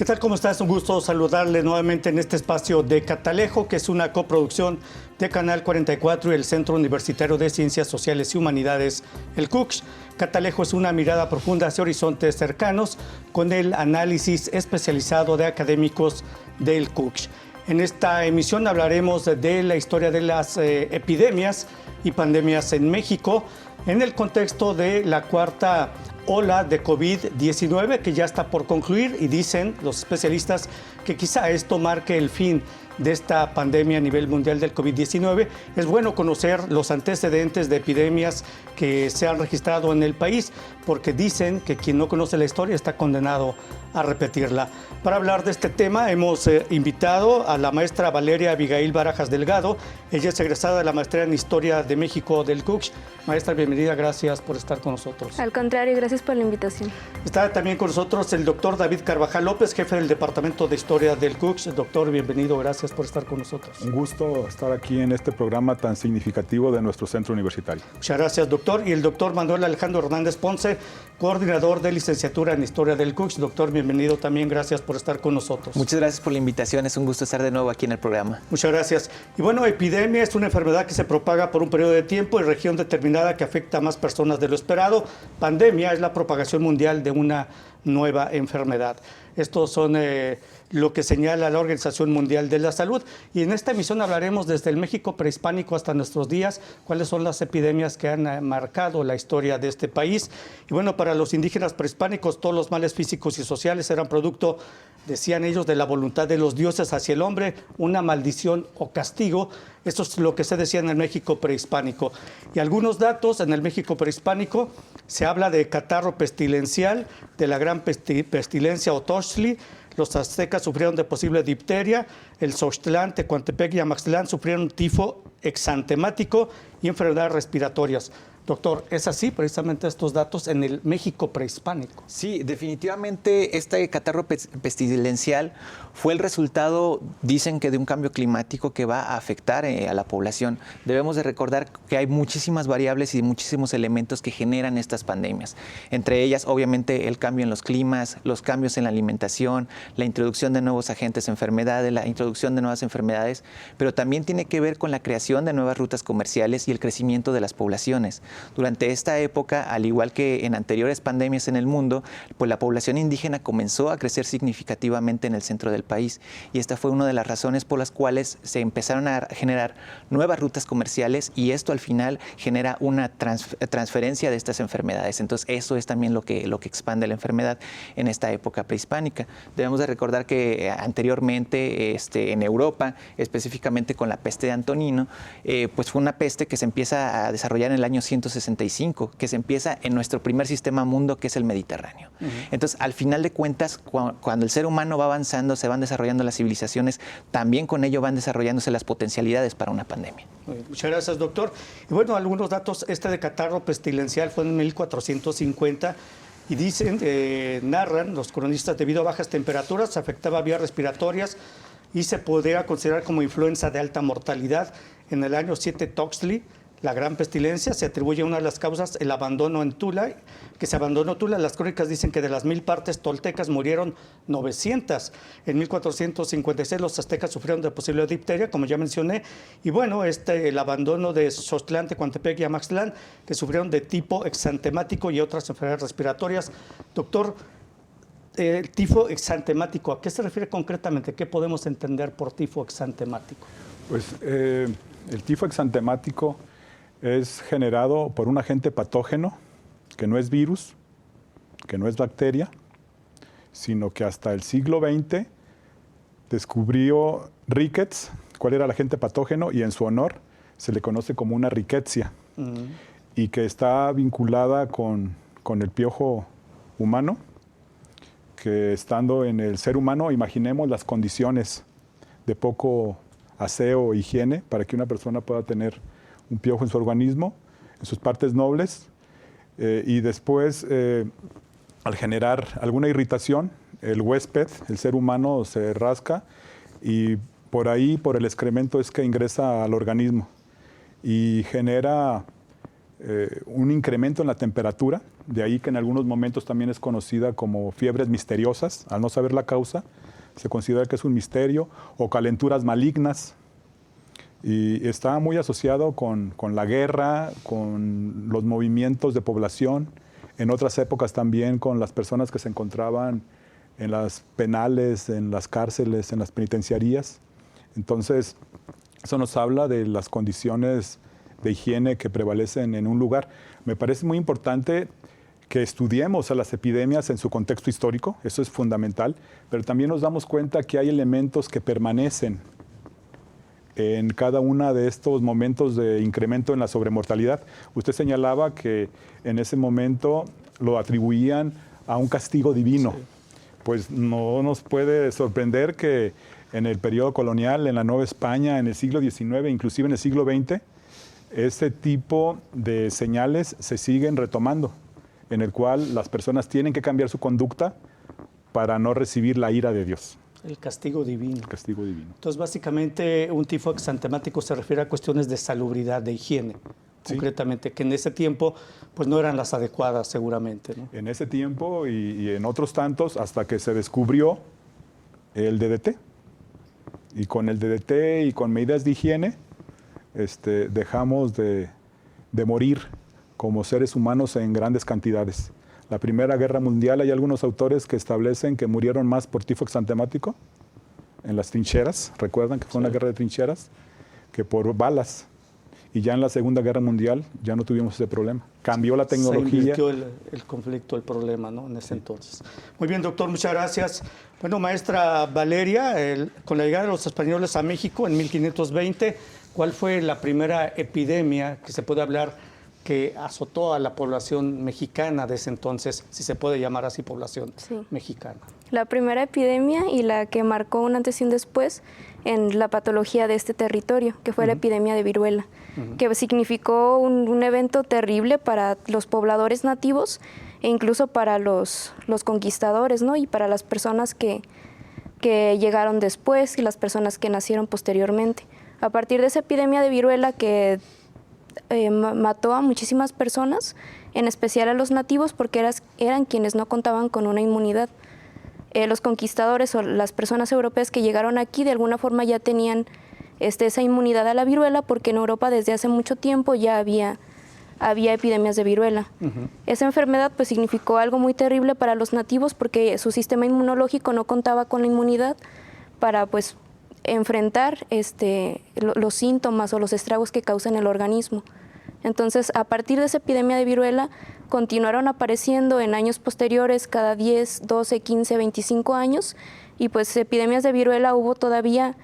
¿Qué tal? ¿Cómo estás? Un gusto saludarle nuevamente en este espacio de Catalejo, que es una coproducción de Canal 44 y el Centro Universitario de Ciencias Sociales y Humanidades, el CUCH. Catalejo es una mirada profunda hacia horizontes cercanos con el análisis especializado de académicos del CUCH. En esta emisión hablaremos de la historia de las epidemias y pandemias en México en el contexto de la cuarta ola de COVID-19 que ya está por concluir, y dicen los especialistas que quizá esto marque el fin de esta pandemia a nivel mundial del COVID-19. Es bueno conocer los antecedentes de epidemias que se han registrado en el país, porque dicen que quien no conoce la historia está condenado a repetirla. Para hablar de este tema hemos invitado a la maestra Valeria Abigail Barajas Delgado. Ella es egresada de la maestría en Historia de México del CUCH. Maestra, bienvenida, gracias por estar con nosotros. Al contrario, gracias por la invitación. Está también con nosotros el doctor David Carvajal López, jefe del Departamento de Historia del CUCH. Doctor, bienvenido, gracias por estar con nosotros. Un gusto estar aquí en este programa tan significativo de nuestro centro universitario. Muchas gracias, doctor. Y el doctor Manuel Alejandro Hernández Ponce, coordinador de licenciatura en Historia del CUCH. Doctor, bienvenido también, gracias por estar con nosotros. Muchas gracias por la invitación, es un gusto estar de nuevo aquí en el programa. Muchas gracias. Y bueno, epidemia es una enfermedad que se propaga por un periodo de tiempo y región determinada que afecta a más personas de lo esperado. Pandemia es la propagación mundial de una nueva enfermedad. Estos son lo que señala la Organización Mundial de la Salud. Y en esta emisión hablaremos desde el México prehispánico hasta nuestros días, cuáles son las epidemias que han marcado la historia de este país. Y bueno, para los indígenas prehispánicos, todos los males físicos y sociales eran producto, decían ellos, de la voluntad de los dioses hacia el hombre, una maldición o castigo. Esto es lo que se decía en el México prehispánico. Y algunos datos: en el México prehispánico se habla de catarro pestilencial, de la gran pestilencia o Tochtli. Los aztecas sufrieron de posible difteria, el Xochtlán, Tecuantepec y Amaxtlán sufrieron tifo exantemático y enfermedades respiratorias. Doctor, ¿es así precisamente estos datos en el México prehispánico? Sí, definitivamente este catarro pestilencial fue el resultado, dicen que de un cambio climático que va a afectar a la población. Debemos de recordar que hay muchísimas variables y muchísimos elementos que generan estas pandemias. Entre ellas, obviamente, el cambio en los climas, los cambios en la alimentación, la introducción de nuevos agentes de enfermedades, la introducción de nuevas enfermedades, pero también tiene que ver con la creación de nuevas rutas comerciales y el crecimiento de las poblaciones. Durante esta época, al igual que en anteriores pandemias en el mundo, pues la población indígena comenzó a crecer significativamente en el centro del país, y esta fue una de las razones por las cuales se empezaron a generar nuevas rutas comerciales, y esto al final genera una transferencia de estas enfermedades. Entonces eso es también lo que expande la enfermedad en esta época prehispánica. Debemos de recordar que anteriormente en Europa, específicamente con la peste de Antonino, pues fue una peste que se empieza a desarrollar en el año 165, que se empieza en nuestro primer sistema mundo, que es el Mediterráneo. Entonces, al final de cuentas, cuando el ser humano va avanzando, se van desarrollando las civilizaciones, también con ello van desarrollándose las potencialidades para una pandemia. Muchas gracias, doctor. Y bueno, algunos datos: de catarro pestilencial fue en 1450 y dicen, narran los cronistas, debido a bajas temperaturas, afectaba vías respiratorias y se podría considerar como influenza de alta mortalidad. En el año 7 Tochtli, la gran pestilencia, se atribuye a una de las causas el abandono en Tula, que se abandonó Tula. Las crónicas dicen que de las 1000 partes toltecas murieron 900. En 1456 los aztecas sufrieron de posible difteria, como ya mencioné. Y bueno, el abandono de Xochtlán, Tecuantepec y Amaxtlán, que sufrieron de tipo exantemático y otras enfermedades respiratorias. Doctor, el tifo exantemático, ¿a qué se refiere concretamente? ¿Qué podemos entender por tifo exantemático? Pues el tifo exantemático es generado por un agente patógeno que no es virus, que no es bacteria, sino que hasta el siglo XX descubrió Ricketts cuál era el agente patógeno, y en su honor se le conoce como una rickettsia, y que está vinculada con el piojo humano, que estando en el ser humano, imaginemos las condiciones de poco aseo e higiene para que una persona pueda tener un piojo en su organismo, en sus partes nobles, y después, al generar alguna irritación, el huésped, el ser humano, se rasca, y por ahí, por el excremento, es que ingresa al organismo y genera un incremento en la temperatura, de ahí que en algunos momentos también es conocida como fiebres misteriosas, al no saber la causa, se considera que es un misterio, o calenturas malignas, y está muy asociado con la guerra, con los movimientos de población, en otras épocas también con las personas que se encontraban en las penales, en las cárceles, en las penitenciarías. Entonces, eso nos habla de las condiciones de higiene que prevalecen en un lugar. Me parece muy importante que estudiemos a las epidemias en su contexto histórico, eso es fundamental, pero también nos damos cuenta que hay elementos que permanecen en cada uno de estos momentos de incremento en la sobremortalidad. Usted señalaba que en ese momento lo atribuían a un castigo divino. Sí. Pues no nos puede sorprender que en el periodo colonial, en la Nueva España, en el siglo XIX, inclusive en el siglo XX, este tipo de señales se siguen retomando, en el cual las personas tienen que cambiar su conducta para no recibir la ira de Dios. El castigo divino. El castigo divino. Entonces, básicamente, un tifo exantemático se refiere a cuestiones de salubridad, de higiene, sí, concretamente, que en ese tiempo pues no eran las adecuadas, seguramente, ¿no? En ese tiempo y en otros tantos, hasta que se descubrió el DDT. Y con el DDT y con medidas de higiene, dejamos de morir como seres humanos en grandes cantidades. La Primera Guerra Mundial, hay algunos autores que establecen que murieron más por tifo exantemático en las trincheras, recuerdan que fue una guerra de trincheras, que por balas. Y ya en la Segunda Guerra Mundial ya no tuvimos ese problema. Cambió la tecnología. Se invirtió el conflicto, el problema, ¿no? En ese entonces. Muy bien, doctor, muchas gracias. Bueno, maestra Valeria, con la llegada de los españoles a México en 1520, ¿cuál fue la primera epidemia que se puede hablar que azotó a la población mexicana de ese entonces, si se puede llamar así población mexicana? La primera epidemia y la que marcó un antes y un después en la patología de este territorio, que fue la epidemia de viruela, que significó un evento terrible para los pobladores nativos e incluso para los conquistadores, ¿no? Y para las personas que llegaron después y las personas que nacieron posteriormente. A partir de esa epidemia de viruela que mató a muchísimas personas, en especial a los nativos, porque eran quienes no contaban con una inmunidad. Los conquistadores o las personas europeas que llegaron aquí de alguna forma ya tenían esa inmunidad a la viruela, porque en Europa desde hace mucho tiempo ya había epidemias de viruela. Esa enfermedad pues significó algo muy terrible para los nativos, porque su sistema inmunológico no contaba con la inmunidad para pues enfrentar los síntomas o los estragos que causan el organismo. Entonces, a partir de esa epidemia de viruela, continuaron apareciendo en años posteriores, cada 10, 12, 15, 25 años, y pues epidemias de viruela hubo todavía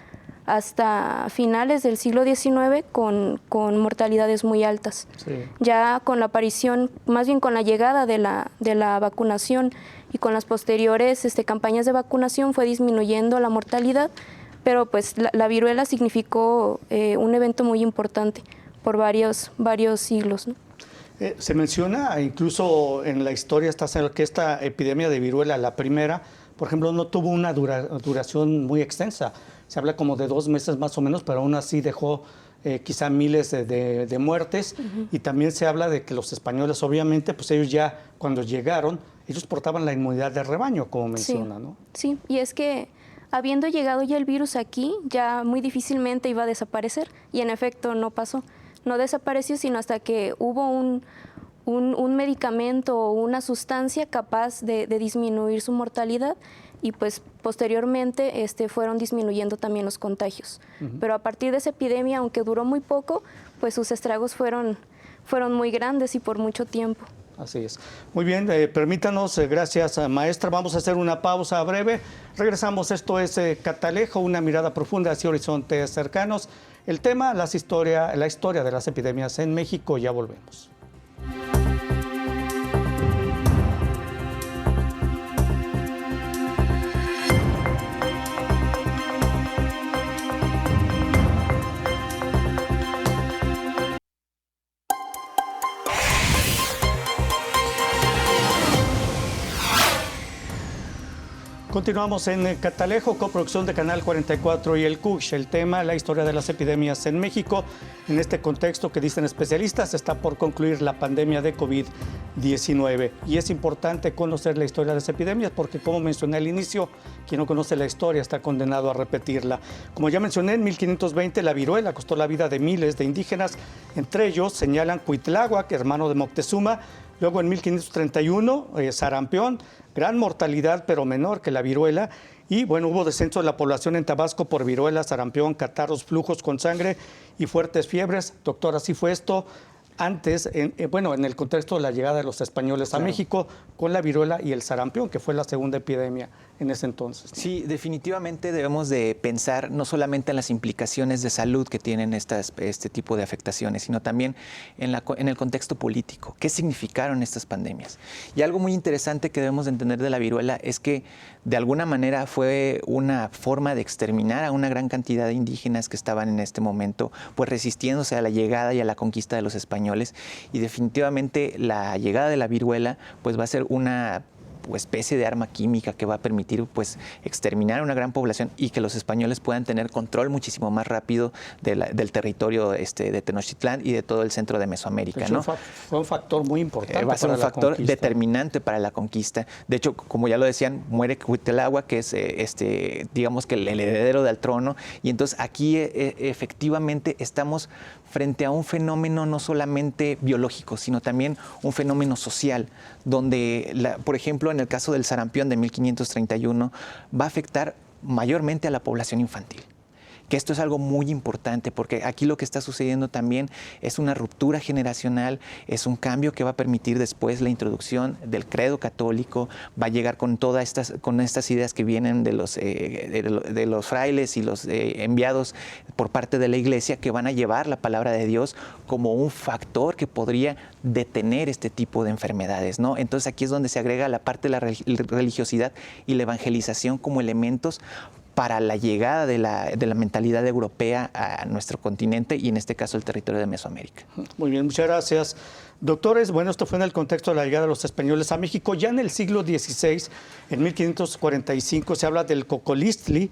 hasta finales del siglo XIX con mortalidades muy altas. Sí. Ya con la aparición, más bien con la llegada de la vacunación y con las posteriores campañas de vacunación, fue disminuyendo la mortalidad, pero pues la viruela significó un evento muy importante por varios siglos, ¿no? Se menciona incluso en la historia que esta epidemia de viruela, la primera, por ejemplo, no tuvo una duración muy extensa. Se habla como de 2 meses más o menos, pero aún así dejó quizá miles de muertes. Y también se habla de que los españoles, obviamente, pues ellos ya cuando llegaron, ellos portaban la inmunidad de rebaño, como menciona, ¿no? Sí, y es que habiendo llegado ya el virus aquí, ya muy difícilmente iba a desaparecer, y en efecto no pasó. No desapareció sino hasta que hubo un medicamento o una sustancia capaz de disminuir su mortalidad, y pues posteriormente fueron disminuyendo también los contagios. Pero a partir de esa epidemia, aunque duró muy poco, pues sus estragos fueron muy grandes y por mucho tiempo. Así es. Muy bien, permítanos, gracias maestra, vamos a hacer una pausa breve. Regresamos, esto es Catalejo, una mirada profunda hacia horizontes cercanos. El tema, la historia de las epidemias en México, ya volvemos. Continuamos en Catalejo, coproducción de Canal 44 y el CUCH. El tema, la historia de las epidemias en México. En este contexto que dicen especialistas, está por concluir la pandemia de COVID-19. Y es importante conocer la historia de las epidemias porque, como mencioné al inicio, quien no conoce la historia está condenado a repetirla. Como ya mencioné, en 1520 la viruela costó la vida de miles de indígenas. Entre ellos señalan Cuitláhuac, hermano de Moctezuma. Luego en 1531, sarampión, gran mortalidad pero menor que la viruela. Y bueno, hubo descenso de la población en Tabasco por viruela, sarampión, catarros, flujos con sangre y fuertes fiebres. Doctor, así fue esto antes, en el contexto de la llegada de los españoles a México con la viruela y el sarampión, que fue la segunda epidemia en ese entonces. Sí, definitivamente debemos de pensar no solamente en las implicaciones de salud que tienen este tipo de afectaciones, sino también en el contexto político. ¿Qué significaron estas pandemias? Y algo muy interesante que debemos de entender de la viruela es que de alguna manera fue una forma de exterminar a una gran cantidad de indígenas que estaban en este momento, pues resistiéndose a la llegada y a la conquista de los españoles. Y definitivamente la llegada de la viruela pues va a ser una especie de arma química que va a permitir pues exterminar a una gran población y que los españoles puedan tener control muchísimo más rápido del territorio de Tenochtitlán y de todo el centro de Mesoamérica, ¿no? Fue un factor muy importante. Va a ser un factor determinante para la conquista. De hecho, como ya lo decían, muere Cuitláhuac, que es digamos que el heredero del trono, y entonces aquí efectivamente estamos frente a un fenómeno no solamente biológico, sino también un fenómeno social, donde, por ejemplo, en el caso del sarampión de 1531, va a afectar mayormente a la población infantil. Que esto es algo muy importante porque aquí lo que está sucediendo también es una ruptura generacional, es un cambio que va a permitir después la introducción del credo católico, va a llegar con todas estas ideas que vienen de los frailes y los enviados por parte de la iglesia, que van a llevar la palabra de Dios como un factor que podría detener este tipo de enfermedades, ¿no? Entonces aquí es donde se agrega la parte de la religiosidad y la evangelización como elementos para la llegada de la mentalidad europea a nuestro continente y en este caso el territorio de Mesoamérica. Muy bien, muchas gracias. Doctores, bueno, esto fue en el contexto de la llegada de los españoles a México. Ya en el siglo XVI, en 1545, se habla del cocolistli,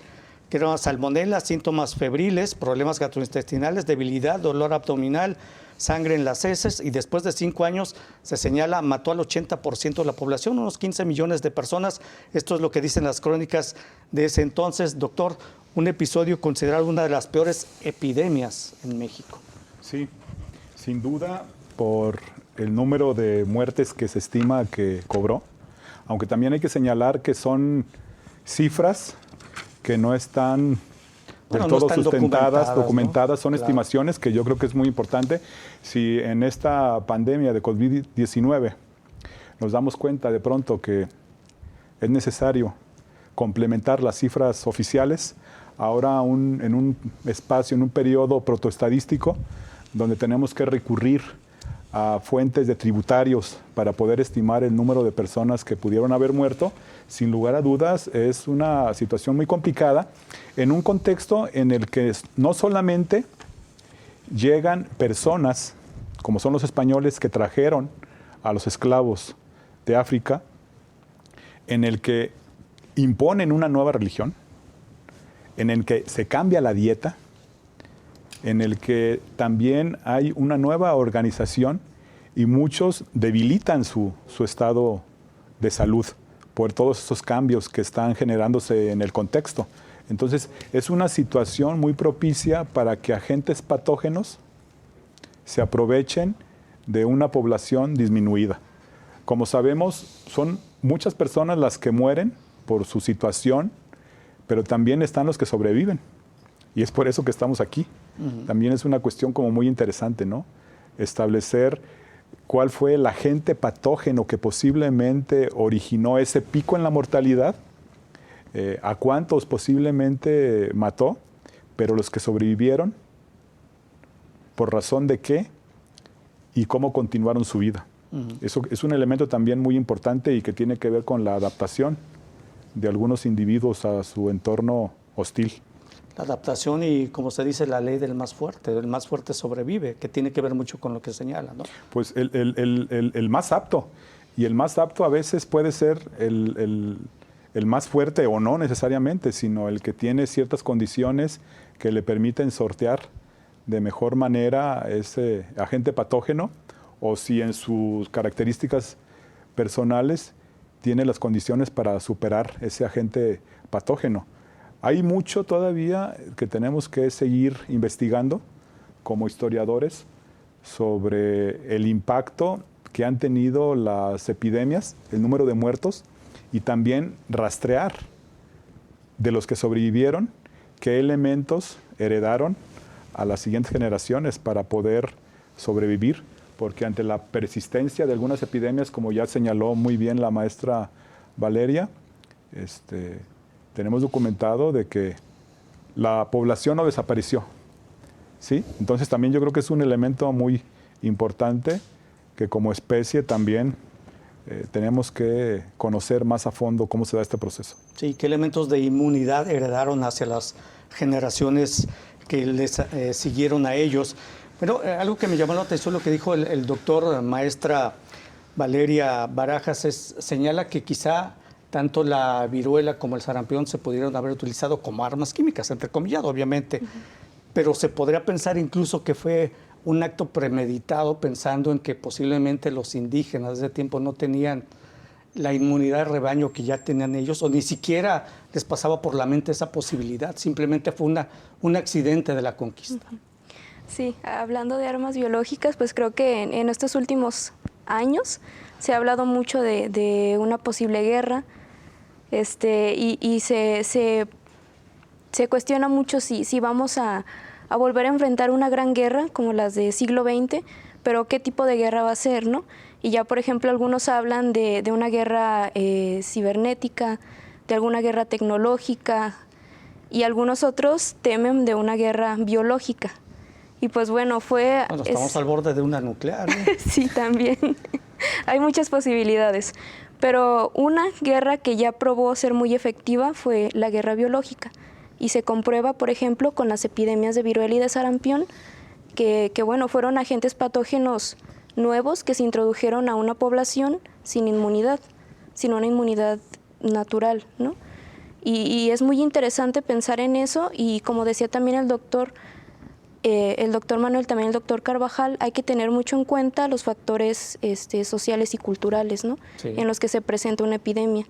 que era salmonela, síntomas febriles, problemas gastrointestinales, debilidad, dolor abdominal, sangre en las heces, y después de 5 años se señala mató al 80% de la población, unos 15 millones de personas. Esto es lo que dicen las crónicas de ese entonces. Doctor, un episodio considerado una de las peores epidemias en México. Sí, sin duda por el número de muertes que se estima que cobró, aunque también hay que señalar que son cifras que no están del todo sustentadas, documentadas, ¿no? Son estimaciones que yo creo que es muy importante. Si en esta pandemia de COVID-19 nos damos cuenta de pronto que es necesario complementar las cifras oficiales, ahora en un espacio, en un periodo protoestadístico, donde tenemos que recurrir a fuentes de tributarios para poder estimar el número de personas que pudieron haber muerto, sin lugar a dudas es una situación muy complicada en un contexto en el que no solamente llegan personas, como son los españoles que trajeron a los esclavos de África, en el que imponen una nueva religión, en el que se cambia la dieta, en el que también hay una nueva organización y muchos debilitan su estado de salud por todos esos cambios que están generándose en el contexto. Entonces, es una situación muy propicia para que agentes patógenos se aprovechen de una población disminuida. Como sabemos, son muchas personas las que mueren por su situación, pero también están los que sobreviven. Y es por eso que estamos aquí. También es una cuestión como muy interesante, ¿no? Establecer cuál fue el agente patógeno que posiblemente originó ese pico en la mortalidad, a cuántos posiblemente mató, pero los que sobrevivieron, por razón de qué y cómo continuaron su vida. Eso es un elemento también muy importante y que tiene que ver con la adaptación de algunos individuos a su entorno hostil. La adaptación y, como se dice, la ley del más fuerte sobrevive, que tiene que ver mucho con lo que señala, ¿no? Pues el más apto, y el más apto a veces puede ser el el más fuerte o no necesariamente, sino el que tiene ciertas condiciones que le permiten sortear de mejor manera ese agente patógeno, o si en sus características personales tiene las condiciones para superar ese agente patógeno. Hay mucho todavía que tenemos que seguir investigando como historiadores sobre el impacto que han tenido las epidemias, el número de muertos, y también rastrear de los que sobrevivieron qué elementos heredaron a las siguientes generaciones para poder sobrevivir, porque ante la persistencia de algunas epidemias, como ya señaló muy bien la maestra Valeria, tenemos documentado de que la población no desapareció, ¿sí? Entonces también yo creo que es un elemento muy importante que como especie también tenemos que conocer más a fondo cómo se da este proceso. Sí, qué elementos de inmunidad heredaron hacia las generaciones que les siguieron a ellos. Bueno, algo que me llamó la atención, lo que dijo el doctor maestra Valeria Barajas, señala que quizá tanto la viruela como el sarampión se pudieron haber utilizado como armas químicas, entrecomillado, obviamente, pero se podría pensar incluso que fue un acto premeditado, pensando en que posiblemente los indígenas de ese tiempo no tenían la inmunidad de rebaño que ya tenían ellos, o ni siquiera les pasaba por la mente esa posibilidad, simplemente fue un accidente de la conquista. Sí, hablando de armas biológicas, pues creo que en estos últimos años se ha hablado mucho de una posible guerra, y se cuestiona mucho si vamos a volver a enfrentar una gran guerra como las del siglo XX, pero qué tipo de guerra va a ser, ¿no? Y ya, por ejemplo, algunos hablan de una guerra cibernética, de alguna guerra tecnológica, y algunos otros temen de una guerra biológica. Y pues bueno, estamos al borde de una nuclear, ¿no? Sí, también. Hay muchas posibilidades. Pero una guerra que ya probó ser muy efectiva fue la guerra biológica. Y se comprueba, por ejemplo, con las epidemias de viruela y de sarampión, que bueno, fueron agentes patógenos nuevos que se introdujeron a una población sin inmunidad, sin una inmunidad natural, ¿no? Y es muy interesante pensar en eso, y como decía también el doctor Manuel, también el doctor Carvajal, hay que tener mucho en cuenta los factores sociales y culturales, ¿no? Sí. En los que se presenta una epidemia.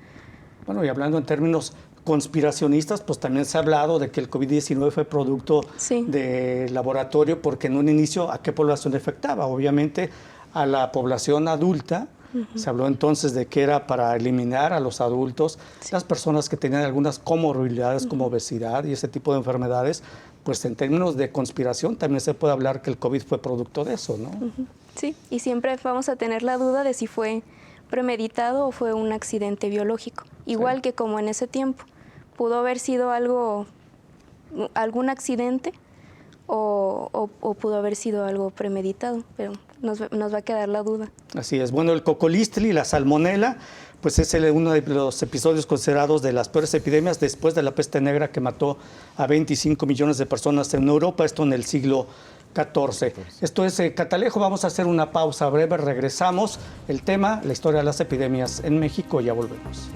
Bueno, y hablando en términos conspiracionistas, pues también se ha hablado de que el COVID-19 fue producto de laboratorio, porque en un inicio, ¿a qué población afectaba? Obviamente a la población adulta. Se habló entonces de que era para eliminar a los adultos, las personas que tenían algunas comorbilidades como obesidad y ese tipo de enfermedades. Pues en términos de conspiración también se puede hablar que el COVID fue producto de eso, ¿no? Sí, y siempre vamos a tener la duda de si fue premeditado o fue un accidente biológico. Igual que como en ese tiempo. Pudo haber sido algún accidente o pudo haber sido algo premeditado, pero nos va a quedar la duda. Así es. Bueno, el cocolistli y la salmonela, pues es uno de los episodios considerados de las peores epidemias después de la peste negra, que mató a 25 millones de personas en Europa, esto en el siglo XIV. Esto es Catalejo. Vamos a hacer una pausa breve, regresamos. El tema, la historia de las epidemias en México, ya volvemos.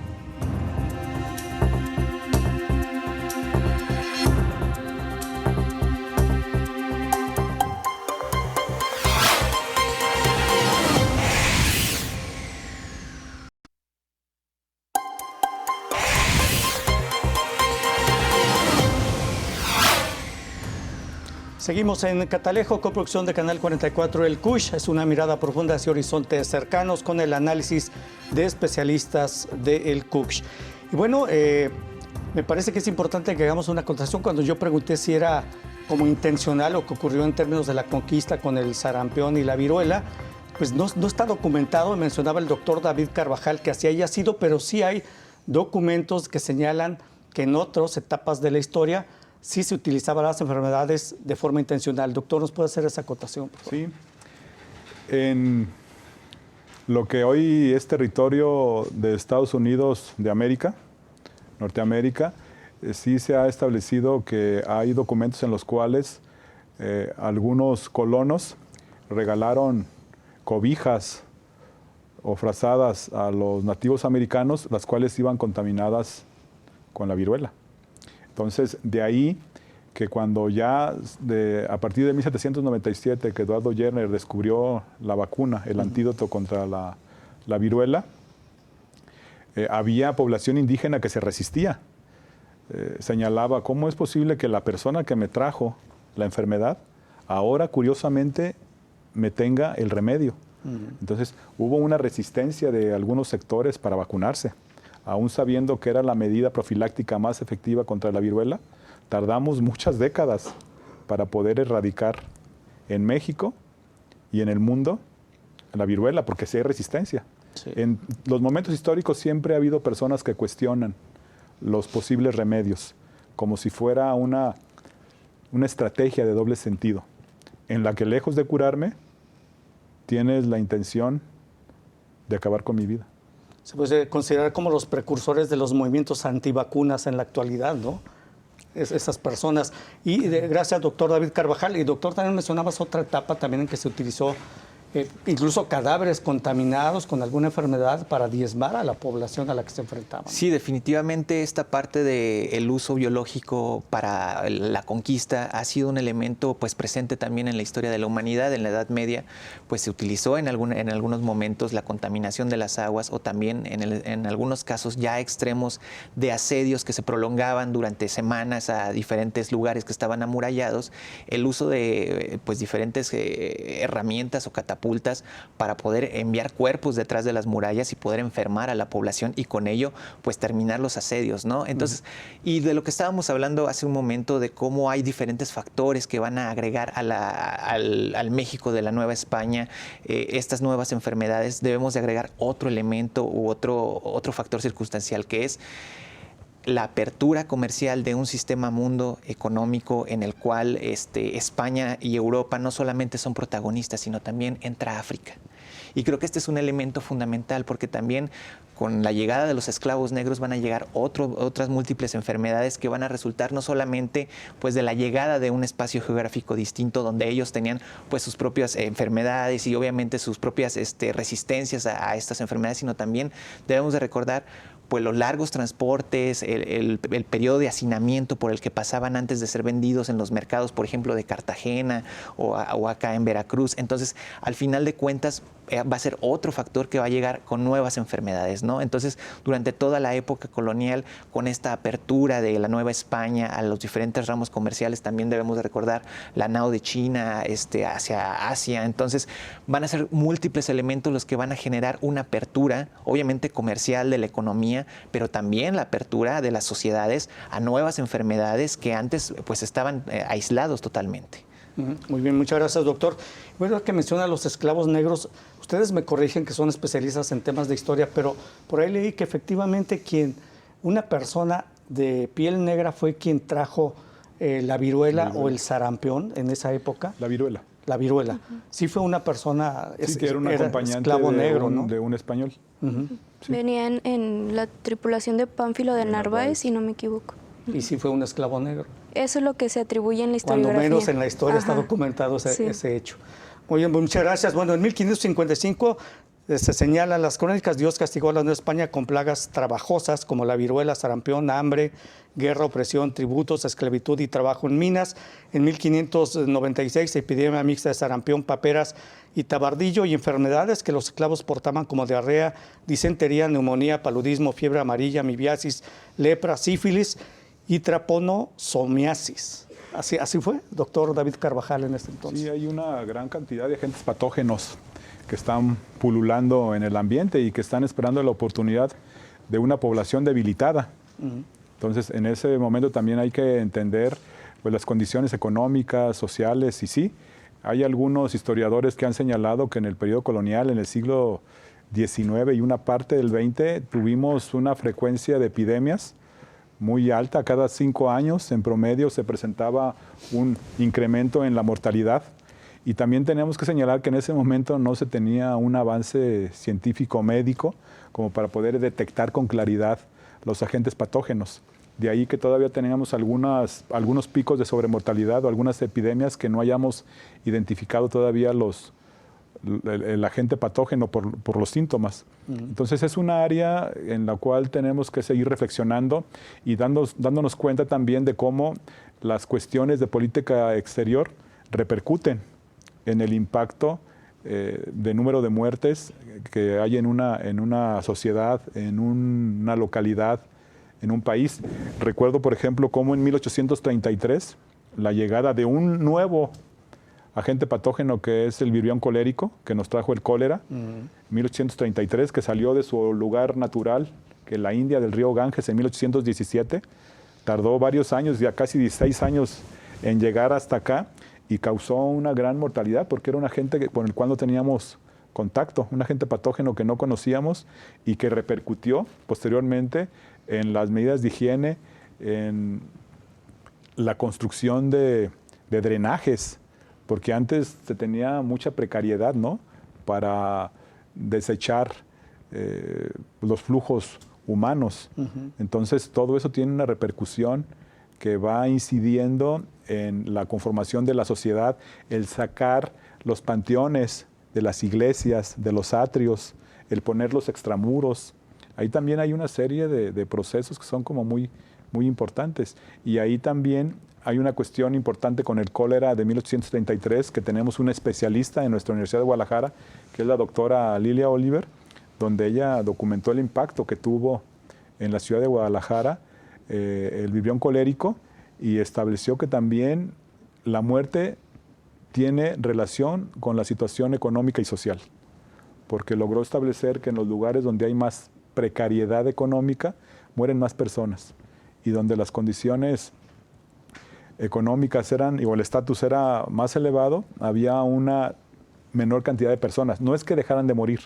Seguimos en Catalejo, coproducción de Canal 44 El Cush. Es una mirada profunda hacia horizontes cercanos con el análisis de especialistas de El Cush. Y bueno, me parece que es importante que hagamos una acotación. Cuando yo pregunté si era como intencional lo que ocurrió en términos de la conquista con el sarampión y la viruela, pues no está documentado. Mencionaba el doctor David Carvajal que así haya sido, pero sí hay documentos que señalan que en otras etapas de la historia sí se utilizaban las enfermedades de forma intencional. Doctor, ¿nos puede hacer esa acotación, por favor? Sí. En lo que hoy es territorio de Estados Unidos de América, Norteamérica, sí se ha establecido que hay documentos en los cuales algunos colonos regalaron cobijas o frazadas a los nativos americanos, las cuales iban contaminadas con la viruela. Entonces, de ahí que cuando ya a partir de 1797 que Eduardo Jenner descubrió la vacuna, el antídoto contra la viruela, había población indígena que se resistía. Señalaba, ¿cómo es posible que la persona que me trajo la enfermedad ahora, curiosamente, me tenga el remedio? Entonces, hubo una resistencia de algunos sectores para vacunarse. Aún sabiendo que era la medida profiláctica más efectiva contra la viruela, tardamos muchas décadas para poder erradicar en México y en el mundo la viruela, porque sí hay resistencia. Sí. En los momentos históricos siempre ha habido personas que cuestionan los posibles remedios, como si fuera una estrategia de doble sentido, en la que lejos de curarme, tienes la intención de acabar con mi vida. Se puede considerar como los precursores de los movimientos antivacunas en la actualidad, ¿no? Esas personas. Y gracias, doctor David Carvajal. Y doctor, también mencionabas otra etapa también en que se utilizó incluso cadáveres contaminados con alguna enfermedad para diezmar a la población a la que se enfrentaban. Sí, definitivamente esta parte del uso biológico para la conquista ha sido un elemento pues presente también en la historia de la humanidad. En la Edad Media pues se utilizó en algunos momentos la contaminación de las aguas, o también en algunos casos ya extremos de asedios que se prolongaban durante semanas a diferentes lugares que estaban amurallados, el uso de pues diferentes herramientas o catapultas para poder enviar cuerpos detrás de las murallas y poder enfermar a la población y con ello pues terminar los asedios, ¿no? Entonces, y de lo que estábamos hablando hace un momento de cómo hay diferentes factores que van a agregar al México de la Nueva España estas nuevas enfermedades, debemos de agregar otro elemento u otro factor circunstancial, que es la apertura comercial de un sistema mundo económico en el cual España y Europa no solamente son protagonistas, sino también entra África. Y creo que este es un elemento fundamental, porque también con la llegada de los esclavos negros van a llegar otras múltiples enfermedades que van a resultar no solamente pues de la llegada de un espacio geográfico distinto donde ellos tenían pues sus propias enfermedades y obviamente sus propias resistencias a estas enfermedades, sino también debemos de recordar pues los largos transportes, el periodo de hacinamiento por el que pasaban antes de ser vendidos en los mercados, por ejemplo, de Cartagena o acá en Veracruz. Entonces, al final de cuentas, va a ser otro factor que va a llegar con nuevas enfermedades, ¿no? Entonces, durante toda la época colonial, con esta apertura de la Nueva España a los diferentes ramos comerciales, también debemos de recordar la nao de China hacia Asia. Entonces, van a ser múltiples elementos los que van a generar una apertura, obviamente comercial, de la economía, pero también la apertura de las sociedades a nuevas enfermedades que antes pues estaban aislados totalmente. Muy bien, muchas gracias, doctor. Bueno, que menciona a los esclavos negros, ustedes me corrigen que son especialistas en temas de historia, pero por ahí leí que efectivamente una persona de piel negra fue quien trajo la viruela o el sarampión en esa época. La viruela. La viruela. Sí fue una persona, sí, que era un acompañante esclavo negro, ¿no? De un español. Sí. Venían en la tripulación de Pánfilo de Narváez, si no me equivoco. Y sí fue un esclavo negro. Eso es lo que se atribuye en la historiografía. Cuando menos en la historia está documentado ese hecho. Muy bien, muchas gracias. Bueno, en 1555 se señala: las crónicas, Dios castigó a la Nueva España con plagas trabajosas como la viruela, sarampión, hambre, guerra, opresión, tributos, esclavitud y trabajo en minas. En 1596, epidemia mixta de sarampión, paperas y tabardillo, y enfermedades que los esclavos portaban como diarrea, disentería, neumonía, paludismo, fiebre amarilla, amibiasis, lepra, sífilis y traponosomiasis. Así fue, doctor David Carvajal, en ese entonces. Sí, hay una gran cantidad de agentes patógenos que están pululando en el ambiente y que están esperando la oportunidad de una población debilitada. Entonces, en ese momento también hay que entender pues, las condiciones económicas, sociales, y sí, hay algunos historiadores que han señalado que en el periodo colonial, en el siglo XIX y una parte del XX, tuvimos una frecuencia de epidemias muy alta. Cada 5 años, en promedio, se presentaba un incremento en la mortalidad. Y también tenemos que señalar que en ese momento no se tenía un avance científico médico como para poder detectar con claridad los agentes patógenos. De ahí que todavía teníamos algunos picos de sobremortalidad o algunas epidemias que no hayamos identificado todavía los el agente patógeno por los síntomas. Entonces es una área en la cual tenemos que seguir reflexionando y dándonos cuenta también de cómo las cuestiones de política exterior repercuten en el impacto de número de muertes que hay en una sociedad, en una localidad, en un país. Recuerdo, por ejemplo, cómo en 1833 la llegada de un nuevo agente patógeno que es el virión colérico, que nos trajo el cólera, 1833, que salió de su lugar natural, que es la India, del río Ganges, en 1817. Tardó varios años, ya casi 16 años en llegar hasta acá y causó una gran mortalidad porque era un agente con el cual no teníamos contacto, un agente patógeno que no conocíamos y que repercutió posteriormente en las medidas de higiene, en la construcción de drenajes, porque antes se tenía mucha precariedad, ¿no?, para desechar los flujos humanos. Entonces, todo eso tiene una repercusión que va incidiendo en la conformación de la sociedad, el sacar los panteones de las iglesias, de los atrios, el poner los extramuros. Ahí también hay una serie de procesos que son como muy importantes. Y ahí también hay una cuestión importante con el cólera de 1833, que tenemos una especialista en nuestra Universidad de Guadalajara, que es la doctora Lilia Oliver, donde ella documentó el impacto que tuvo en la ciudad de Guadalajara el virión colérico y estableció que también la muerte tiene relación con la situación económica y social, porque logró establecer que en los lugares donde hay más precariedad económica mueren más personas y donde las condiciones económicas eran, o el estatus era más elevado, había una menor cantidad de personas. No es que dejaran de morir,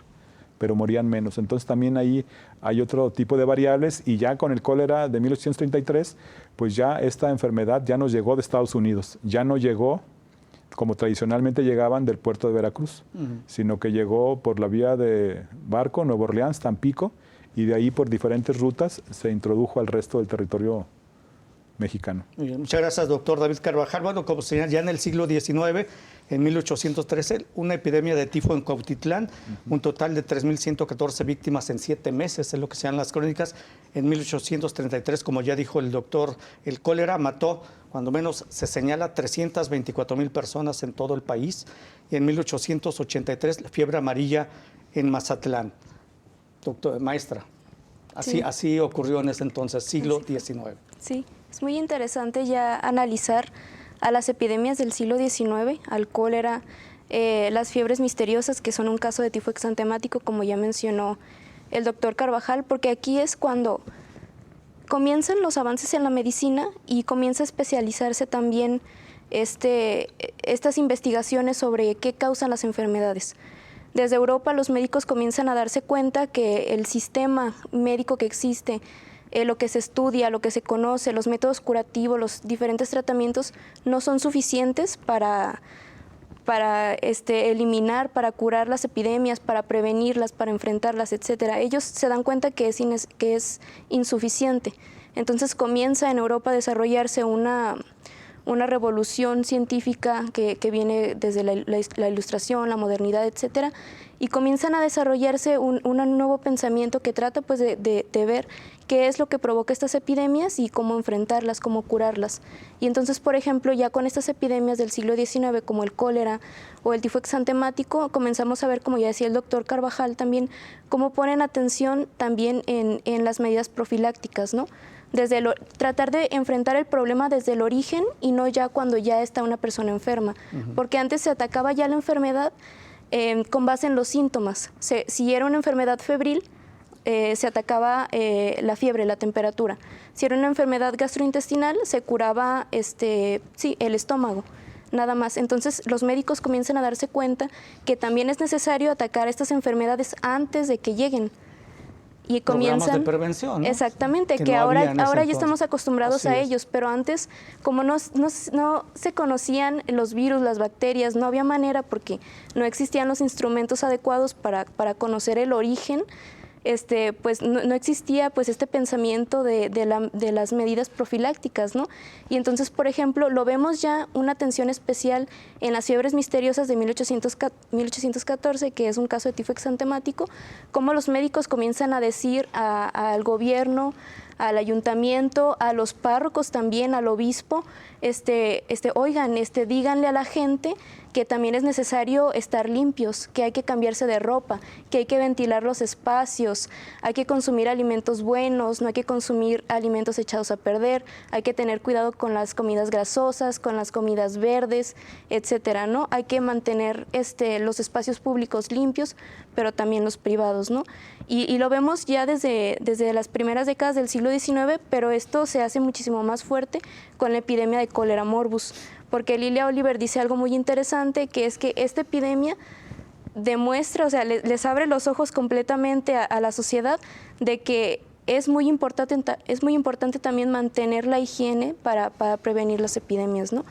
pero morían menos. Entonces también ahí hay otro tipo de variables y ya con el cólera de 1833, pues ya esta enfermedad ya nos llegó de Estados Unidos, ya no llegó como tradicionalmente llegaban del puerto de Veracruz, sino que llegó por la vía de barco, Nueva Orleans, Tampico, y de ahí por diferentes rutas se introdujo al resto del territorio mexicano. Muy bien, muchas gracias, doctor David Carvajal. Bueno, como señala, ya en el siglo XIX, en 1813, una epidemia de tifo en Cuautitlán, un total de 3.114 víctimas en 7 meses, es lo que sean las crónicas. En 1833, como ya dijo el doctor, el cólera mató, cuando menos se señala, 324,000 personas en todo el país. Y en 1883, la fiebre amarilla en Mazatlán. Doctor, maestra, así ocurrió en ese entonces, siglo XIX. Sí, es muy interesante ya analizar a las epidemias del siglo XIX, al cólera, las fiebres misteriosas, que son un caso de tifo exantemático, como ya mencionó el doctor Carvajal, porque aquí es cuando comienzan los avances en la medicina y comienza a especializarse también estas investigaciones sobre qué causan las enfermedades. Desde Europa los médicos comienzan a darse cuenta que el sistema médico que existe, lo que se estudia, lo que se conoce, los métodos curativos, los diferentes tratamientos no son suficientes para eliminar, para curar las epidemias, para prevenirlas, para enfrentarlas, etcétera. Ellos se dan cuenta que es insuficiente. Entonces comienza en Europa a desarrollarse una revolución científica que viene desde la ilustración, la modernidad, etcétera, y comienzan a desarrollarse un nuevo pensamiento que trata pues de ver qué es lo que provoca estas epidemias y cómo enfrentarlas, cómo curarlas. Y entonces, por ejemplo, ya con estas epidemias del siglo XIX, como el cólera o el tifo exantemático, comenzamos a ver, como ya decía el doctor Carvajal también, cómo ponen atención también en las medidas profilácticas, ¿no? Tratar de enfrentar el problema desde el origen y no ya cuando ya está una persona enferma, porque antes se atacaba ya la enfermedad con base en los síntomas. Si era una enfermedad febril, se atacaba la fiebre, la temperatura. Si era una enfermedad gastrointestinal, se curaba el estómago, nada más. Entonces los médicos comienzan a darse cuenta que también es necesario atacar estas enfermedades antes de que lleguen. Y comienzan programas de prevención, ¿no? Exactamente, que no ahora ya estamos acostumbrados a ellos, pero antes, como no se conocían los virus, las bacterias, no había manera porque no existían los instrumentos adecuados para conocer el origen, pues no existía pues este pensamiento de las medidas profilácticas, ¿no? Y entonces, por ejemplo, lo vemos ya una atención especial en las fiebres misteriosas de 1814, que es un caso de tifo exantemático, cómo los médicos comienzan a decir al gobierno, al ayuntamiento, a los párrocos también, al obispo, oigan, díganle a la gente que también es necesario estar limpios, que hay que cambiarse de ropa, que hay que ventilar los espacios, hay que consumir alimentos buenos, no hay que consumir alimentos echados a perder, hay que tener cuidado con las comidas grasosas, con las comidas verdes, etcétera, ¿no? Hay que mantener los espacios públicos limpios, pero también los privados, ¿no? Y lo vemos ya desde las primeras décadas del siglo XIX, pero esto se hace muchísimo más fuerte con la epidemia de cólera morbus, porque Lilia Oliver dice algo muy interesante, que es que esta epidemia demuestra, o sea, les abre los ojos completamente a la sociedad de que es muy importante también mantener la higiene para prevenir las epidemias, ¿no?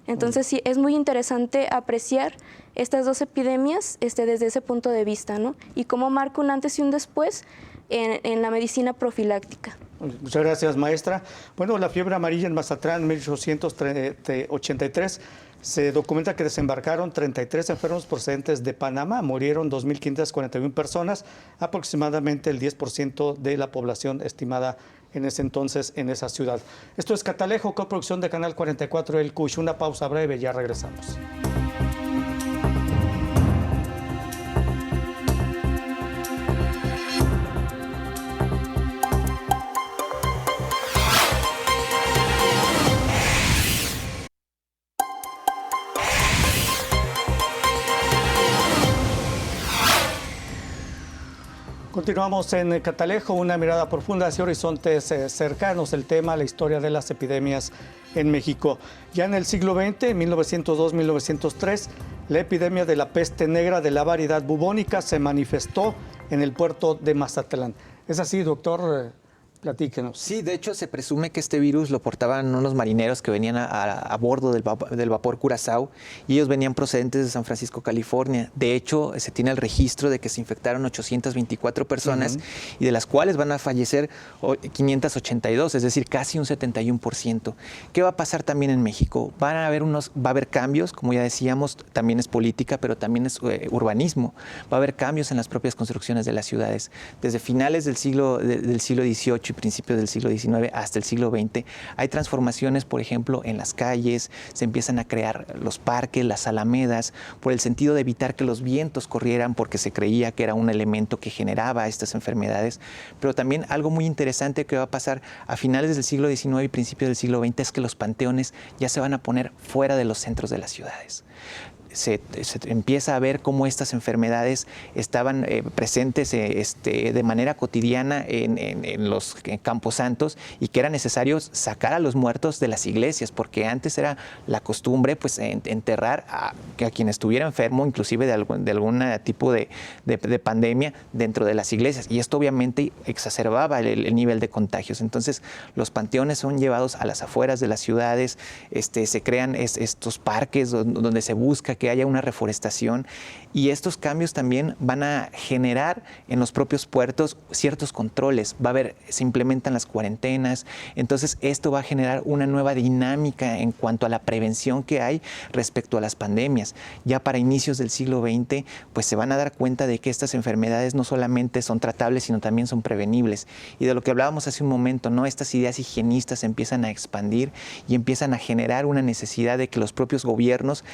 Entonces sí, es muy interesante apreciar estas dos epidemias desde ese punto de vista, ¿no? Y cómo marca un antes y un después en la medicina profiláctica. Muchas gracias, maestra. Bueno, la fiebre amarilla en Mazatlán en 1883 se documenta que desembarcaron 33 enfermos procedentes de Panamá. Murieron 2.541 personas, aproximadamente el 10% de la población estimada en ese entonces en esa ciudad. Esto es Catalejo, coproducción de Canal 44 El Cush. Una pausa breve, ya regresamos. Continuamos en Catalejo, una mirada profunda hacia horizontes cercanos, el tema, la historia de las epidemias en México. Ya en el siglo XX, en 1902-1903, la epidemia de la peste negra de la variedad bubónica se manifestó en el puerto de Mazatlán. ¿Es así, doctor? Platíquenos. Sí, de hecho se presume que este virus lo portaban unos marineros que venían a bordo del vapor Curazao, y ellos venían procedentes de San Francisco, California. De hecho, se tiene el registro de que se infectaron 824 personas y de las cuales van a fallecer 582, es decir, casi un 71%. ¿Qué va a pasar también en México? Va a haber cambios, como ya decíamos, también es política, pero también es urbanismo. Va a haber cambios en las propias construcciones de las ciudades. Desde finales del siglo XVIII y principios del siglo XIX hasta el siglo XX, hay transformaciones, por ejemplo, en las calles, se empiezan a crear los parques, las alamedas, por el sentido de evitar que los vientos corrieran, porque se creía que era un elemento que generaba estas enfermedades. Pero también algo muy interesante que va a pasar a finales del siglo XIX y principios del siglo XX es que los panteones ya se van a poner fuera de los centros de las ciudades. Se empieza a ver cómo estas enfermedades estaban presentes de manera cotidiana en los camposantos, y que era necesario sacar a los muertos de las iglesias, porque antes era la costumbre pues enterrar a quien estuviera enfermo, inclusive de algún tipo de pandemia, dentro de las iglesias, y esto obviamente exacerbaba el nivel de contagios. Entonces los panteones son llevados a las afueras de las ciudades, se crean estos parques donde se busca que haya una reforestación, y estos cambios también van a generar en los propios puertos ciertos controles. Se implementan las cuarentenas, entonces esto va a generar una nueva dinámica en cuanto a la prevención que hay respecto a las pandemias. Ya para inicios del siglo XX, pues se van a dar cuenta de que estas enfermedades no solamente son tratables, sino también son prevenibles. Y de lo que hablábamos hace un momento, ¿no? Estas ideas higienistas empiezan a expandir y empiezan a generar una necesidad de que los propios gobiernos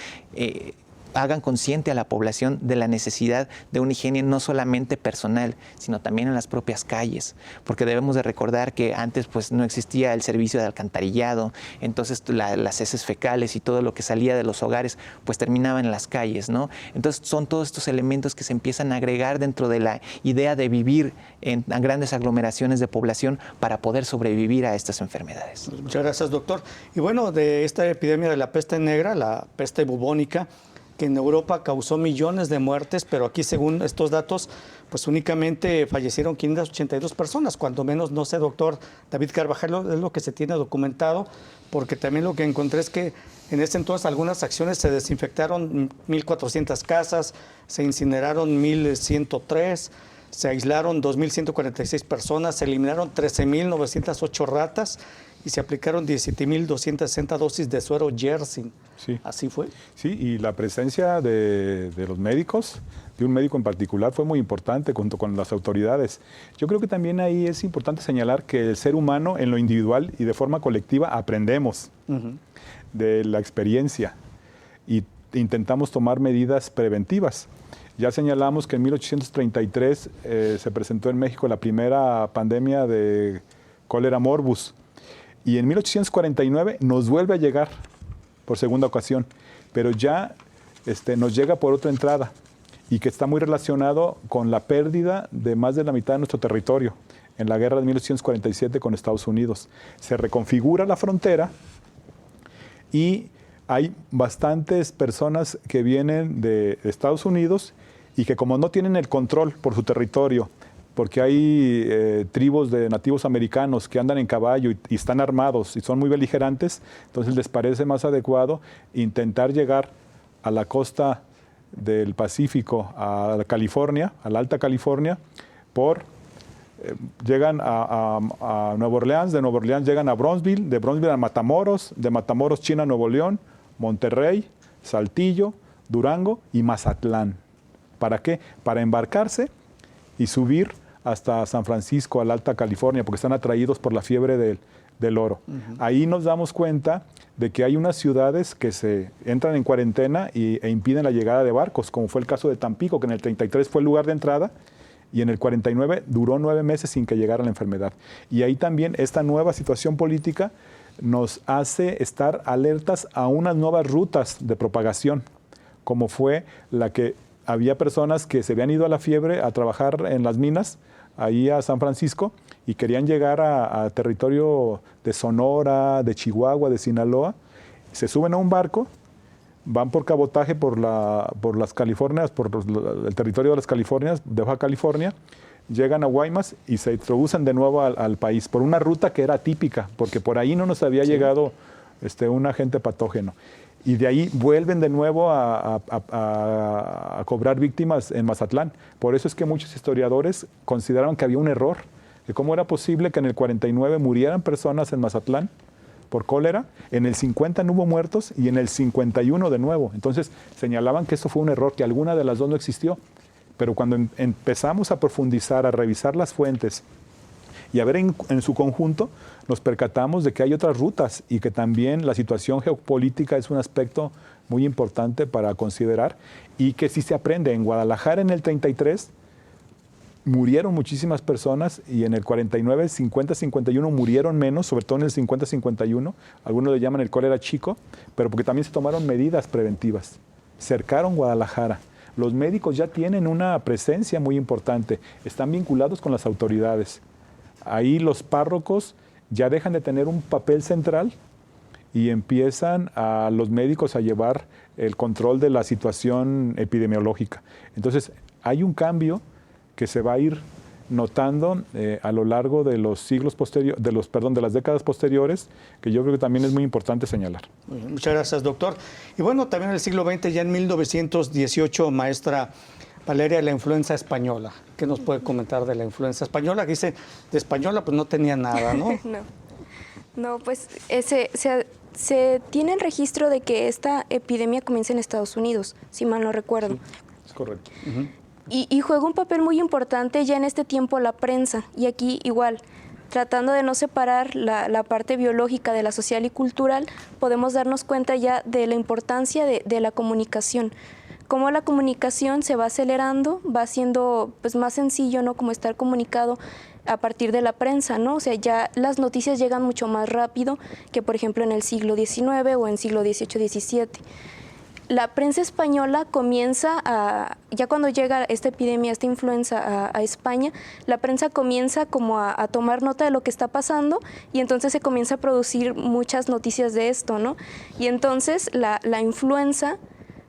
hagan consciente a la población de la necesidad de una higiene no solamente personal, sino también en las propias calles, porque debemos de recordar que antes pues no existía el servicio de alcantarillado, entonces las heces fecales y todo lo que salía de los hogares pues terminaba en las calles, ¿no? Entonces son todos estos elementos que se empiezan a agregar dentro de la idea de vivir en grandes aglomeraciones de población para poder sobrevivir a estas enfermedades. Muchas gracias, doctor. Y bueno, de esta epidemia de la peste negra, la peste bubónica, que en Europa causó millones de muertes, pero aquí, según estos datos, pues únicamente fallecieron 582 personas, cuando menos. No sé, doctor David Carvajal, es lo que se tiene documentado, porque también lo que encontré es que en ese entonces algunas acciones se desinfectaron 1.400 casas, se incineraron 1.103, Se aislaron 2.146 personas, se eliminaron 13.908 ratas y se aplicaron 17.260 dosis de suero Yersin. Sí. ¿Así fue? Sí, y la presencia de los médicos, de un médico en particular, fue muy importante junto con las autoridades. Yo creo que también ahí es importante señalar que el ser humano en lo individual y de forma colectiva aprendemos de la experiencia y intentamos tomar medidas preventivas. Ya señalamos que en 1833 se presentó en México la primera pandemia de cólera morbus y en 1849 nos vuelve a llegar por segunda ocasión, pero ya nos llega por otra entrada y que está muy relacionado con la pérdida de más de la mitad de nuestro territorio en la guerra de 1847 con Estados Unidos. Se reconfigura la frontera y hay bastantes personas que vienen de Estados Unidos y que como no tienen el control por su territorio, porque hay tribus de nativos americanos que andan en caballo y están armados y son muy beligerantes, entonces les parece más adecuado intentar llegar a la costa del Pacífico, a California, a la Alta California, llegan a Nueva Orleans, de Nueva Orleans llegan a Brownsville, de Brownsville a Matamoros, de Matamoros China, Nuevo León, Monterrey, Saltillo, Durango y Mazatlán. ¿Para qué? Para embarcarse y subir hasta San Francisco, a la Alta California, porque están atraídos por la fiebre del oro. Ahí nos damos cuenta de que hay unas ciudades que se entran en cuarentena e impiden la llegada de barcos, como fue el caso de Tampico, que en el 33 fue el lugar de entrada y en el 49 duró 9 meses sin que llegara la enfermedad. Y ahí también esta nueva situación política nos hace estar alertas a unas nuevas rutas de propagación, como fue la que había personas que se habían ido a la fiebre a trabajar en las minas, ahí a San Francisco, y querían llegar a territorio de Sonora, de Chihuahua, de Sinaloa. Se suben a un barco, van por cabotaje por las Californias, por el territorio de las Californias, de Baja California, llegan a Guaymas y se introducen de nuevo al país por una ruta que era típica, porque por ahí no nos había llegado un agente patógeno. Y de ahí vuelven de nuevo a cobrar víctimas en Mazatlán. Por eso es que muchos historiadores consideraron que había un error, que cómo era posible que en el 49 murieran personas en Mazatlán por cólera, en el 50 no hubo muertos y en el 51 de nuevo. Entonces señalaban que eso fue un error, que alguna de las dos no existió. Pero cuando empezamos a profundizar, a revisar las fuentes y a ver en su conjunto, nos percatamos de que hay otras rutas y que también la situación geopolítica es un aspecto muy importante para considerar y que sí se aprende. En Guadalajara en el 33 murieron muchísimas personas y en el 49, 50-51 murieron menos, sobre todo en el 50-51. Algunos le llaman el cólera chico, pero porque también se tomaron medidas preventivas. Cercaron Guadalajara. Los médicos ya tienen una presencia muy importante, están vinculados con las autoridades. Ahí los párrocos ya dejan de tener un papel central y empiezan a los médicos a llevar el control de la situación epidemiológica. Entonces, hay un cambio que se va a ir notando a lo largo de los siglos posteriores, de las décadas posteriores, que yo creo que también es muy importante señalar. Muchas gracias, doctor. Y bueno, también en el siglo XX, ya en 1918, maestra Valeria, la influenza española. ¿Qué nos puede comentar de la influenza española? Que dice, de española pues no tenía nada, ¿no? No, pues se tiene el registro de que esta epidemia comienza en Estados Unidos, si mal no recuerdo. Sí, es correcto. Y juega un papel muy importante ya en este tiempo la prensa. Y aquí igual, tratando de no separar la parte biológica de la social y cultural, podemos darnos cuenta ya de la importancia de la comunicación. Cómo la comunicación se va acelerando, va siendo pues, más sencillo, ¿no? Como estar comunicado a partir de la prensa, ¿no? O sea, ya las noticias llegan mucho más rápido que, por ejemplo, en el siglo XIX o en siglo XVIII, XVII. La prensa española comienza ya cuando llega esta epidemia, esta influenza a España, la prensa comienza como a tomar nota de lo que está pasando y entonces se comienza a producir muchas noticias de esto, ¿no? Y entonces la influenza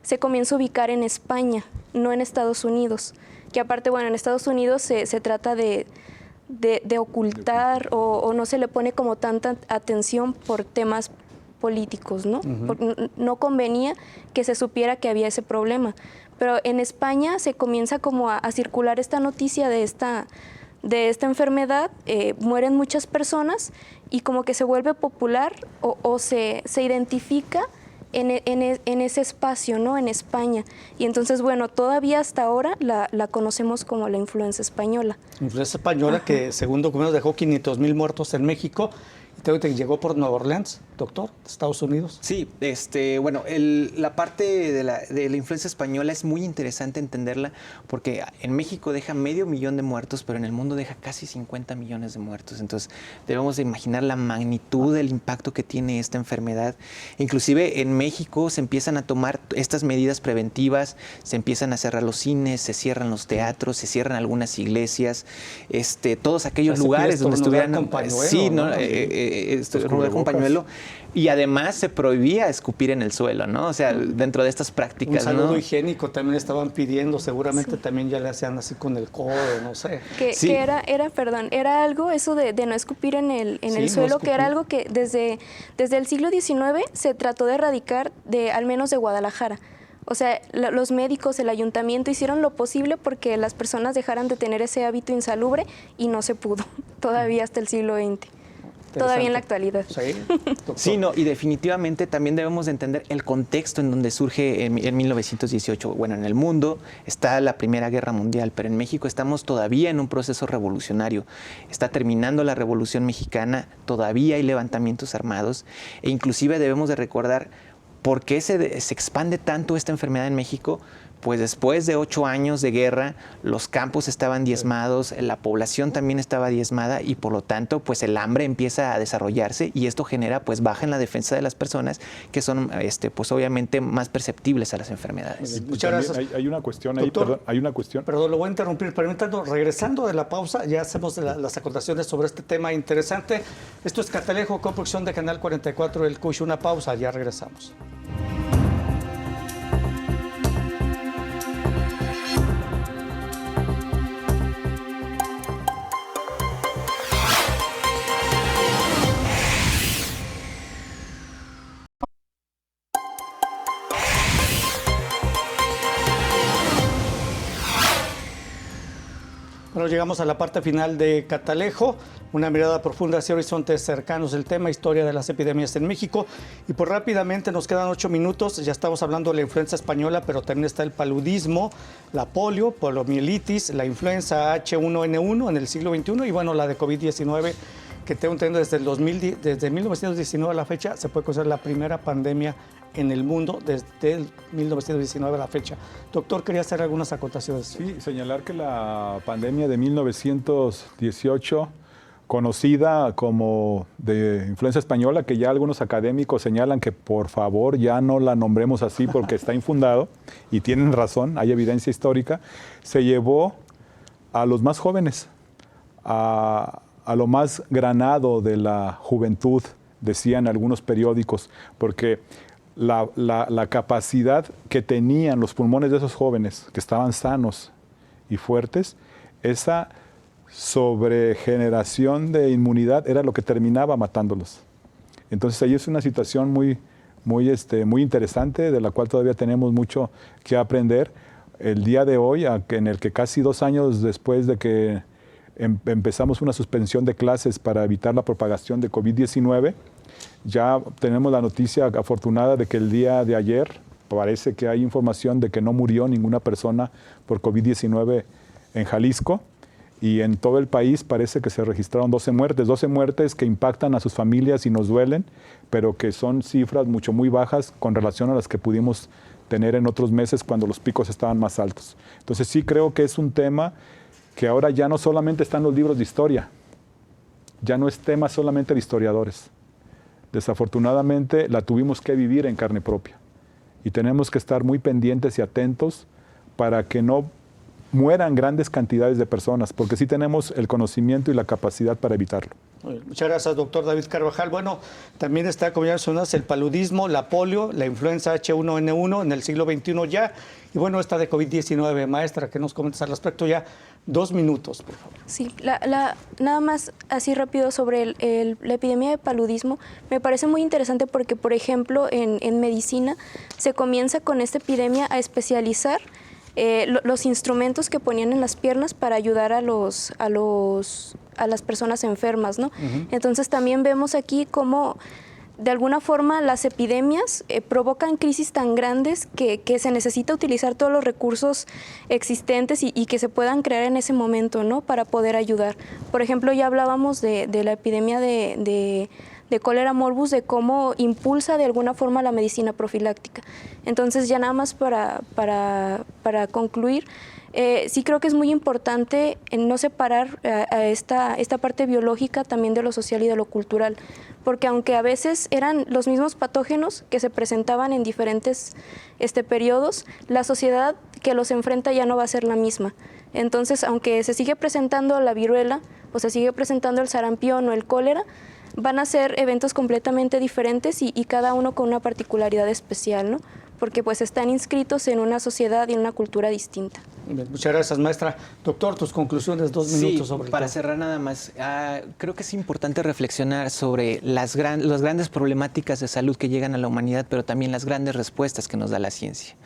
se comienza a ubicar en España, no en Estados Unidos. Que aparte, bueno, en Estados Unidos se trata de ocultar o no se le pone como tanta atención por temas políticos, ¿no? Porque no convenía que se supiera que había ese problema. pero en España se comienza como a circular esta noticia de esta enfermedad, mueren muchas personas y como que se vuelve popular o se identifica en ese espacio, ¿no? En España. Y entonces, bueno, todavía hasta ahora la conocemos como la influenza española. Influenza española. Ajá. Que según documentos dejó 500,000 muertos en México. Tengo que llegó por Nueva Orleans, doctor, de Estados Unidos. Sí, bueno, la parte de la influenza española es muy interesante entenderla porque en México deja 500,000 de muertos, pero en el mundo deja casi 50 millones de muertos. Entonces, debemos de imaginar la magnitud del impacto que tiene esta enfermedad. Inclusive en México se empiezan a tomar estas medidas preventivas, se empiezan a cerrar los cines, se cierran los teatros, se cierran algunas iglesias, todos aquellos lugares donde estuvieran... Sí, ¿no? Con pañuelo, y además se prohibía escupir en el suelo, ¿no? O sea, dentro de estas prácticas, un saludo ¿no? higiénico también estaban pidiendo, seguramente también ya le hacían así con el codo, no sé. Que era algo eso de no escupir en el suelo, que era algo que desde el siglo XIX se trató de erradicar al menos de Guadalajara. O sea, los médicos, el ayuntamiento hicieron lo posible porque las personas dejaran de tener ese hábito insalubre y no se pudo, todavía hasta el siglo XX. Todavía en la actualidad. Sí, sí, no, y definitivamente también debemos de entender el contexto en donde surge en 1918. Bueno, en el mundo está la Primera Guerra Mundial, pero en México estamos todavía en un proceso revolucionario. Está terminando la Revolución Mexicana, todavía hay levantamientos armados, e inclusive debemos de recordar por qué se expande tanto esta enfermedad en México. Pues después de 8 años de guerra, los campos estaban diezmados, la población también estaba diezmada y por lo tanto, pues el hambre empieza a desarrollarse y esto genera pues baja en la defensa de las personas que son pues obviamente más perceptibles a las enfermedades. Muchas gracias. Hay una cuestión ahí, doctor, perdón, hay una cuestión. Perdón, lo voy a interrumpir, permítame, regresando de la pausa, ya hacemos las acotaciones sobre este tema interesante. Esto es Catalejo, coproducción de Canal 44, El Cush. Una pausa, ya regresamos. Bueno, llegamos a la parte final de Catalejo, una mirada profunda hacia horizontes cercanos del tema, historia de las epidemias en México. Y pues rápidamente, nos quedan 8 minutos, ya estamos hablando de la influenza española, pero también está el paludismo, la polio, poliomielitis, la influenza H1N1 en el siglo XXI y bueno, la de COVID-19, que tengo entendido desde 1919 a la fecha, se puede considerar la primera pandemia en el mundo desde el 1919 a la fecha. Doctor, quería hacer algunas acotaciones. Sí, señalar que la pandemia de 1918, conocida como de influenza española, que ya algunos académicos señalan que por favor ya no la nombremos así porque está infundado, y tienen razón, hay evidencia histórica, se llevó a los más jóvenes, a lo más granado de la juventud, decían algunos periódicos, porque la capacidad que tenían los pulmones de esos jóvenes, que estaban sanos y fuertes, esa sobregeneración de inmunidad era lo que terminaba matándolos. Entonces ahí es una situación muy interesante, de la cual todavía tenemos mucho que aprender. El día de hoy, en el que casi 2 años después de que empezamos una suspensión de clases para evitar la propagación de COVID-19, ya tenemos la noticia afortunada de que el día de ayer parece que hay información de que no murió ninguna persona por COVID-19 en Jalisco, y en todo el país parece que se registraron 12 muertes que impactan a sus familias y nos duelen, pero que son cifras muy bajas con relación a las que pudimos tener en otros meses cuando los picos estaban más altos. Entonces sí creo que es un tema que ahora ya no solamente está en los libros de historia, ya no es tema solamente de historiadores. Desafortunadamente la tuvimos que vivir en carne propia y tenemos que estar muy pendientes y atentos para que no mueran grandes cantidades de personas, porque sí tenemos el conocimiento y la capacidad para evitarlo. Muchas gracias, doctor David Carvajal. Bueno, también está, como ya mencionas, el paludismo, la polio, la influenza H1N1 en el siglo XXI ya, y bueno, esta de COVID-19. Maestra, ¿qué nos comentas al respecto? Ya 2 minutos, por favor. Sí, nada más así rápido sobre la epidemia de paludismo. Me parece muy interesante porque, por ejemplo, en medicina se comienza con esta epidemia a especializar los instrumentos que ponían en las piernas para ayudar a las personas enfermas, ¿no? Entonces también vemos aquí cómo de alguna forma las epidemias provocan crisis tan grandes que se necesita utilizar todos los recursos existentes y que se puedan crear en ese momento, ¿no? Para poder ayudar. Por ejemplo, ya hablábamos de la epidemia de cólera morbus, de cómo impulsa de alguna forma la medicina profiláctica. Entonces, ya nada más para concluir, sí creo que es muy importante no separar a esta parte biológica también de lo social y de lo cultural, porque aunque a veces eran los mismos patógenos que se presentaban en diferentes periodos, la sociedad que los enfrenta ya no va a ser la misma. Entonces, aunque se sigue presentando la viruela o se sigue presentando el sarampión o el cólera, van a ser eventos completamente diferentes y cada uno con una particularidad especial, ¿no? Porque pues están inscritos en una sociedad y en una cultura distinta. Muchas gracias, maestra. Doctor, tus conclusiones, 2 minutos sobre el para tema. cerrar nada más, creo que es importante reflexionar sobre las grandes problemáticas de salud que llegan a la humanidad, pero también las grandes respuestas que nos da la ciencia.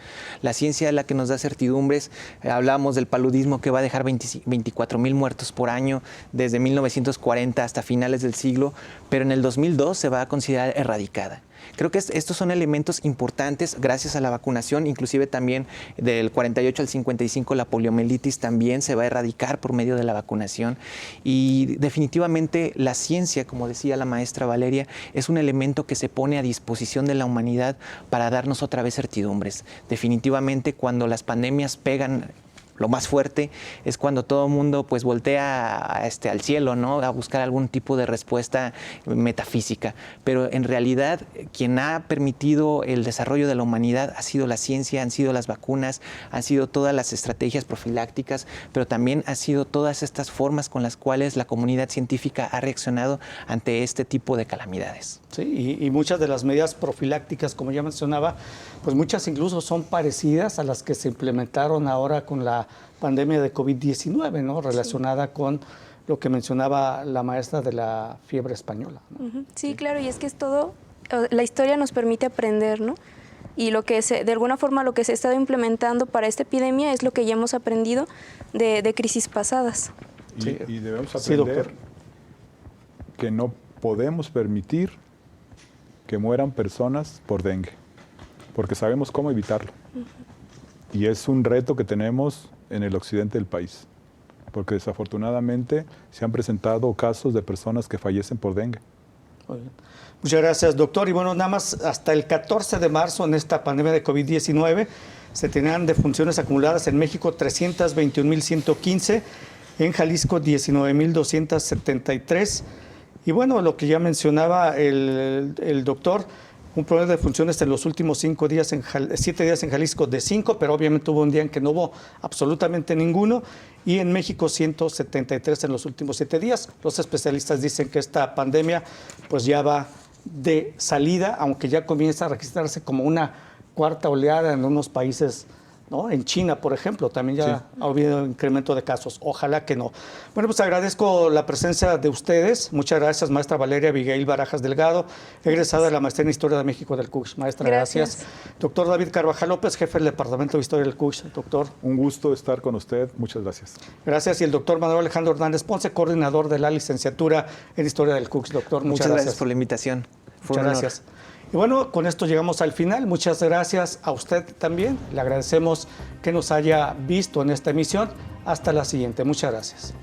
La ciencia es la que nos da certidumbres. Hablamos del paludismo que va a dejar 24,000 muertos por año desde 1940 hasta finales del siglo, pero en el 2002 se va a considerar erradicada. Creo que estos son elementos importantes gracias a la vacunación, inclusive también del 48 al 55 la poliomielitis también se va a erradicar por medio de la vacunación y definitivamente la ciencia, como decía la maestra Valeria, es un elemento que se pone a disposición de la humanidad para darnos otra vez certidumbres. Definitivamente cuando las pandemias pegan lo más fuerte es cuando todo el mundo pues voltea al cielo, ¿no? A buscar algún tipo de respuesta metafísica. Pero en realidad quien ha permitido el desarrollo de la humanidad ha sido la ciencia, han sido las vacunas, han sido todas las estrategias profilácticas, pero también han sido todas estas formas con las cuales la comunidad científica ha reaccionado ante este tipo de calamidades. Sí, y muchas de las medidas profilácticas, como ya mencionaba, pues muchas incluso son parecidas a las que se implementaron ahora con la pandemia de COVID-19, ¿no? Relacionada con lo que mencionaba la maestra de la fiebre española, ¿no? Sí, claro, y es que es todo, la historia nos permite aprender, ¿no? Y lo que de alguna forma lo que se ha estado implementando para esta epidemia es lo que ya hemos aprendido de crisis pasadas. Y debemos aprender que no podemos permitir que mueran personas por dengue, porque sabemos cómo evitarlo. Y es un reto que tenemos en el occidente del país, porque desafortunadamente se han presentado casos de personas que fallecen por dengue. Muy bien. Muchas gracias, doctor. Y bueno, nada más hasta el 14 de marzo en esta pandemia de COVID-19 se tenían defunciones acumuladas en México 321,115, en Jalisco 19,273. Y bueno, lo que ya mencionaba el doctor, un promedio de defunciones en los últimos 7 días en Jalisco de 5, pero obviamente hubo un día en que no hubo absolutamente ninguno, y en México 173 en los últimos 7 días. Los especialistas dicen que esta pandemia pues ya va de salida, aunque ya comienza a registrarse como una cuarta oleada en unos países, ¿no? En China, por ejemplo, también ya ha habido incremento de casos. Ojalá que no. Bueno, pues agradezco la presencia de ustedes. Muchas gracias, maestra Valeria Abigail Barajas Delgado, egresada de la Maestría en Historia de México del CUCH. Maestra, gracias. Doctor David Carvajal López, jefe del Departamento de Historia del CUCH. Doctor. Un gusto estar con usted. Muchas gracias. Gracias. Y el doctor Manuel Alejandro Hernández Ponce, coordinador de la licenciatura en Historia del CUCH. Doctor, muchas gracias por la invitación. Muchas gracias. Y bueno, con esto llegamos al final. Muchas gracias a usted también. Le agradecemos que nos haya visto en esta emisión. Hasta la siguiente. Muchas gracias.